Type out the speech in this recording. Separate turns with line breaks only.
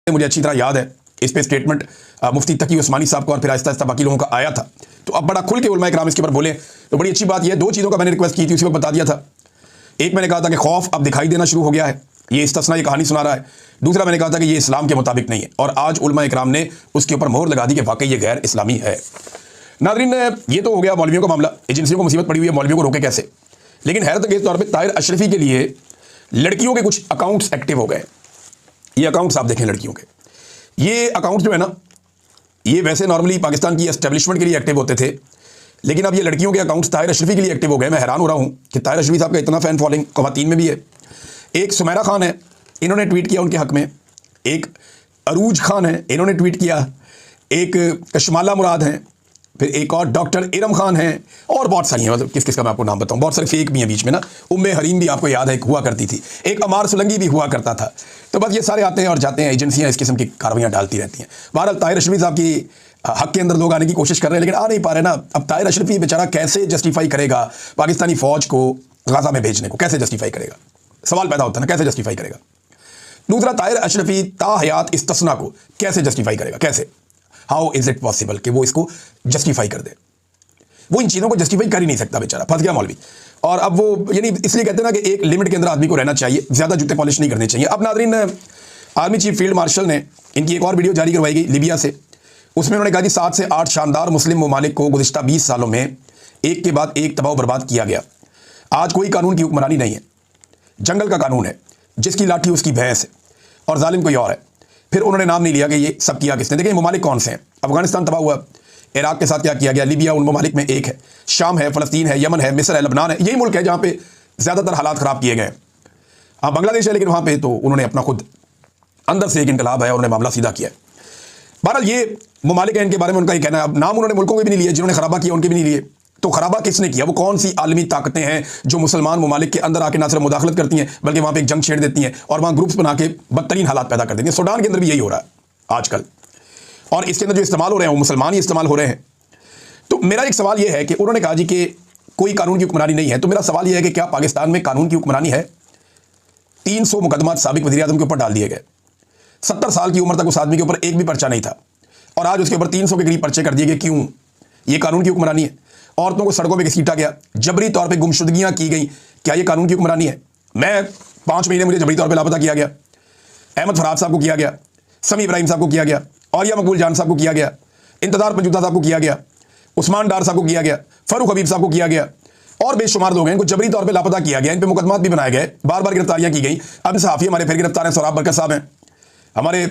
मुझे अच्छी तरह याद है, इस पे स्टेटमेंट मुफ्ती तकी उस्मानी साहब को और फिर आहिस्ता आहिस्ता बाकी लोगों का आया था। तो अब बड़ा खुल के उलमा इकराम इसके ऊपर बोले तो बड़ी अच्छी बात यह, दो चीज़ों का मैंने रिक्वेस्ट की थी, उसी वक्त बता दिया था। एक मैंने कहा था कि खौफ अब दिखाई देना शुरू हो गया है, ये इस्तिस्ना, ये कहानी सुना रहा है। दूसरा मैंने कहा था कि ये इस्लाम के मुताबिक नहीं है, और आज उलमा इकराम ने उसके ऊपर मोहर लगा दी कि वाकई ये गैर इस्लामी है। नाज़रीन, ये तो हो गया मौलवियों का मामला, एजेंसियों को मुसीबत पड़ी हुई है, मौलवियों को रोके कैसे। लेकिन हैरत तौर पर ताहिर अशरफी के लिए लड़कियों के कुछ अकाउंट्स एक्टिव हो गए। ये अकाउंट्स आप देखें लड़कियों के, ये अकाउंट्स जो है ना, ये वैसे नॉर्मली पाकिस्तान की एस्टेब्लिशमेंट के लिए एक्टिव होते थे, लेकिन अब ये लड़कियों के अकाउंट्स ताहिर अशरफी के लिए एक्टिव हो गए। मैं हैरान हो रहा हूँ कि ताहिर अशरफी साहब का इतना फ़ैन फॉलोइंग ख़वातीन में भी है। एक सुमेरा खान है, इन्होंने ट्वीट किया उनके हक़ में। एक अरूज खान है, इन्होंने ट्वीट किया। एक कशमाला मुराद हैं, फिर एक और डॉक्टर इरम खान हैं, और बहुत सारी हैं। मतलब किस किस का मैं आपको नाम बताऊं, बहुत सारे फेक भी हैं बीच में ना। उम्मे हरीम भी आपको याद है हुआ करती थी, एक अमार सुलंगी भी हुआ करता था। तो बस ये सारे आते हैं और जाते हैं, एजेंसियां इस किस्म की कार्रवाइयाँ डालती रहती हैं। बहरहाल ताहिर अशरफी साहब की हक के अंदर लोग आने की कोशिश कर रहे हैं, लेकिन आ नहीं पा रहे ना। अब ताहिर अशरफी बेचारा कैसे जस्टिफाई करेगा पाकिस्तानी फ़ौज को गाज़ा में भेजने को, कैसे जस्टिफाई करेगा? सवाल पैदा होता है ना, कैसे जस्टिफाई करेगा? दूसरा, ताहिर अशरफी ताहयात इस्तिस्ना को कैसे जस्टिफाई करेगा? कैसे, हाउ इज़ इट पॉसिबल कि वो इसको जस्टिफाई कर दे? वो इन चीज़ों को जस्टिफाई कर ही नहीं सकता, बेचारा फंस गया मौलवी। और अब वो यानी इसलिए कहते हैं ना कि एक लिमिट के अंदर आदमी को रहना चाहिए, ज़्यादा जूते पॉलिश नहीं करने चाहिए। अब नाज़रीन, आर्मी चीफ फील्ड मार्शल ने इनकी एक और वीडियो जारी करवाई गई लीबिया से। उसमें उन्होंने कहा कि 7 से 8 शानदार मुस्लिम ममालिक को गुज़िश्ता 20 सालों में एक के बाद एक तबाह बर्बाद किया गया। आज कोई कानून की हुक्मरानी नहीं है, जंगल का कानून है, जिसकी लाठी उसकी भैंस है, और जालिम कोई और है। फिर उन्होंने नाम नहीं लिया कि ये सब किया किसने। देखिए ममालिक कौन से हैं? अफगानिस्तान तबाह हुआ, इराक के साथ क्या किया गया, लीबिया उन ममालिक में एक है, शाम है, फ़लस्तीन है, यमन है, मिस्र है, लबनान है। यही मुल्क है जहाँ पे ज़्यादातर हालात ख़राब किए गए। हाँ, बांग्लादेश है, लेकिन वहाँ पे तो उन्होंने अपना खुद अंदर से एक इनकलाब है, उन्होंने मामला सीधा किया है। बहरहाल ये ममालिक है, इनके बारे में उनका ये कहना है। अब नाम उन्होंने मुल्कों के भी नहीं लिए, जिन्होंने खराबा किया उनके भी नहीं लिए। तो खराबा किसने किया? वो कौन सी आलमी ताकतें हैं जो मुसलमान ममालिक के अंदर आके ना सिर्फ मुदाखलत करती हैं, बल्कि वहाँ पे एक जंग छेड़ देती हैं और वहाँ ग्रुप्स बना के बदतरीन हालात पैदा कर देती हैं। सूडान के अंदर भी यही हो रहा है आजकल, और इसके अंदर जो इस्तेमाल हो रहे हैं वो मुसलमान ही इस्तेमाल हो रहे हैं। तो मेरा एक सवाल ये है कि उन्होंने कहा जी कि कोई कानून की हुक्मरानी नहीं है। तो मेरा सवाल यह है कि क्या पाकिस्तान में कानून की हुक्मरानी है? 300 मुकदमात साबिक वज़ीर-ए-आज़म के ऊपर डाल दिए गए। 70 साल की उम्र तक उस आदमी के ऊपर एक भी पर्चा नहीं था, और आज उसके ऊपर 300 के करीब पर्चे कर दिए गए। क्यों? ये कानून की हुक्मरानी है? औरतों को सड़कों पर घसीटा गया, जबरी तौर पर गुमशुदगियाँ की गई, क्या ये कानून की हुक्मरानी है? मैं 5 महीने मुझे जबरी तौर पर लापता किया गया। अहमद फराद साहब को किया गया, समी इब्राहिम साहब को किया गया, औरिया मकबूल जान साहब को किया गया, इंतजार पंजुता साहब को किया गया, उस्मान डार साहब को किया गया, फ़ारूक हबीब साहब को किया गया, और बेशुमार लोग हैं, इनको जबरी तौर पे लापता किया गया, इन पे मुकदमात भी बनाए गए, बार बार गिरफ्तारियां की गई। अब सहाफ़ी हमारे फिर गिरफ्तार हैं, सोराब बरकत साहब हैं हमारे।